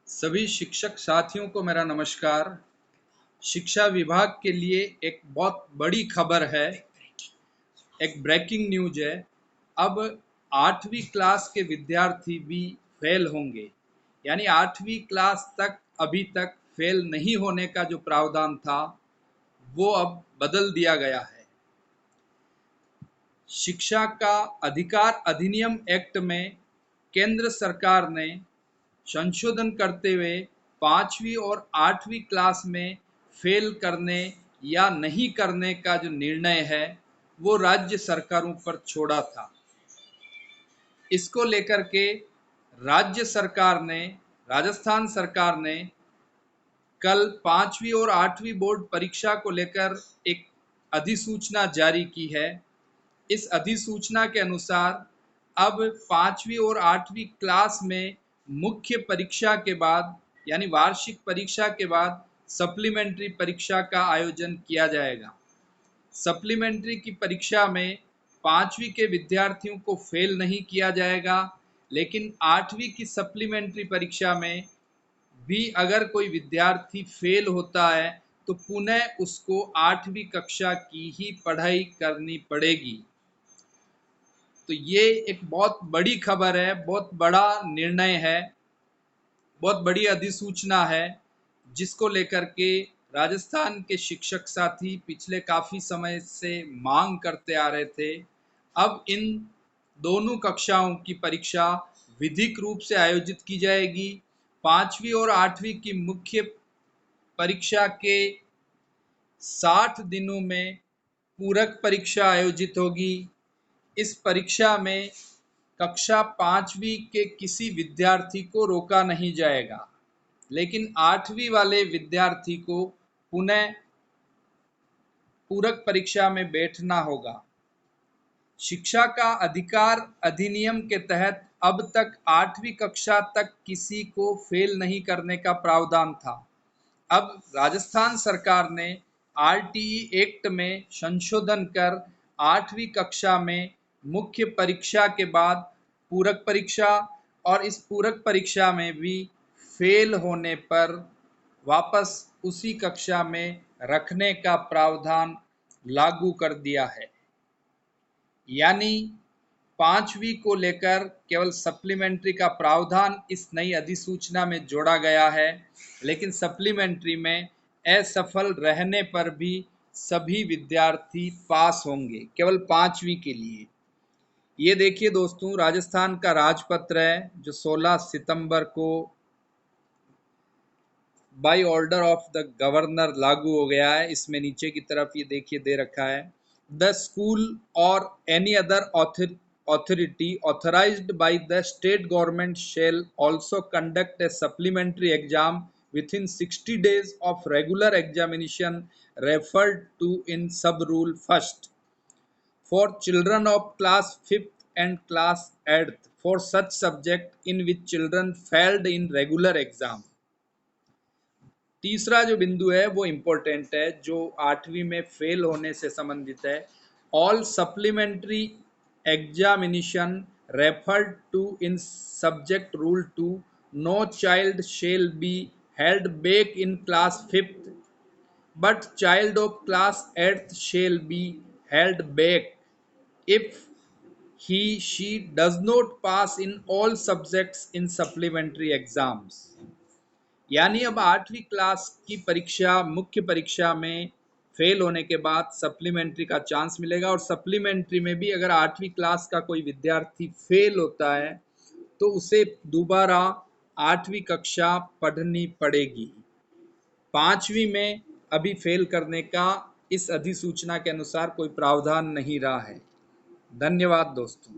सभी शिक्षक साथियों को मेरा नमस्कार। शिक्षा विभाग के लिए एक बहुत बड़ी खबर है, एक ब्रेकिंग न्यूज है। अब 8वीं क्लास के विद्यार्थी भी फेल होंगे, यानी 8वीं क्लास तक अभी तक फेल नहीं होने का जो प्रावधान था वो अब बदल दिया गया है। शिक्षा का अधिकार अधिनियम एक्ट में केंद्र सरकार ने संशोधन करते हुए 5वीं और 8वीं क्लास में फेल करने या नहीं करने का जो निर्णय है वो राज्य सरकारों पर छोड़ा था। इसको लेकर के राज्य सरकार ने, राजस्थान सरकार ने कल 5वीं और 8वीं बोर्ड परीक्षा को लेकर एक अधिसूचना जारी की है। इस अधिसूचना के अनुसार अब 5वीं और 8वीं क्लास में मुख्य परीक्षा के बाद, यानी वार्षिक परीक्षा के बाद सप्लीमेंट्री परीक्षा का आयोजन किया जाएगा। सप्लीमेंट्री की परीक्षा में 5वीं के विद्यार्थियों को फेल नहीं किया जाएगा, लेकिन 8वीं की सप्लीमेंट्री परीक्षा में भी अगर कोई विद्यार्थी फेल होता है तो पुनः उसको 8वीं कक्षा की ही पढ़ाई करनी पड़ेगी। तो ये एक बहुत बड़ी खबर है, बहुत बड़ा निर्णय है, बहुत बड़ी अधिसूचना है, जिसको लेकर के राजस्थान के शिक्षक साथी पिछले काफ़ी समय से मांग करते आ रहे थे। अब इन दोनों कक्षाओं की परीक्षा विधिक रूप से आयोजित की जाएगी। 5वीं और 8वीं की मुख्य परीक्षा के 60 दिनों में पूरक परीक्षा आयोजित होगी। इस परीक्षा में कक्षा 5वीं के किसी विद्यार्थी को रोका नहीं जाएगा, लेकिन 8वीं वाले विद्यार्थी को पुनः पूरक परीक्षा में बैठना होगा। शिक्षा का अधिकार अधिनियम के तहत अब तक 8वीं कक्षा तक किसी को फेल नहीं करने का प्रावधान था। अब राजस्थान सरकार ने आरटीई एक्ट में संशोधन कर 8वीं कक्षा में मुख्य परीक्षा के बाद पूरक परीक्षा और इस पूरक परीक्षा में भी फेल होने पर वापस उसी कक्षा में रखने का प्रावधान लागू कर दिया है। यानी 5वीं को लेकर केवल सप्लीमेंट्री का प्रावधान इस नई अधिसूचना में जोड़ा गया है, लेकिन सप्लीमेंट्री में असफल रहने पर भी सभी विद्यार्थी पास होंगे, केवल 5वीं के लिए। ये देखिए दोस्तों, राजस्थान का राजपत्र है जो 16 सितंबर को by order of the governor लागू हो गया है। इसमें नीचे की तरफ ये देखिए दे रखा है, द स्कूल और any other authority authorized by the state government shall also conduct a supplementary exam within 60 days of regular examination referred to in sub-rule first for children of class 5th and class 8th for such subject in which children failed in regular exam। तीसरा जो बिंदु है वो important है, जो 8वीं में fail होने से संबंधित है। All supplementary examination referred to in subject rule 2, no child shall be held back in class 5th but child of class 8th shall be held back if he she does not pass in all subjects in supplementary exams। यानी अब 8वीं class की परीक्षा, मुख्य परीक्षा में fail होने के बाद सप्लीमेंट्री का चांस मिलेगा, और सप्लीमेंट्री में भी अगर 8वीं क्लास का कोई विद्यार्थी फेल होता है तो उसे दोबारा 8वीं कक्षा पढ़नी पड़ेगी। 5वीं में अभी फेल करने का इस अधिसूचना के अनुसार कोई प्रावधान नहीं रहा है। धन्यवाद दोस्तों।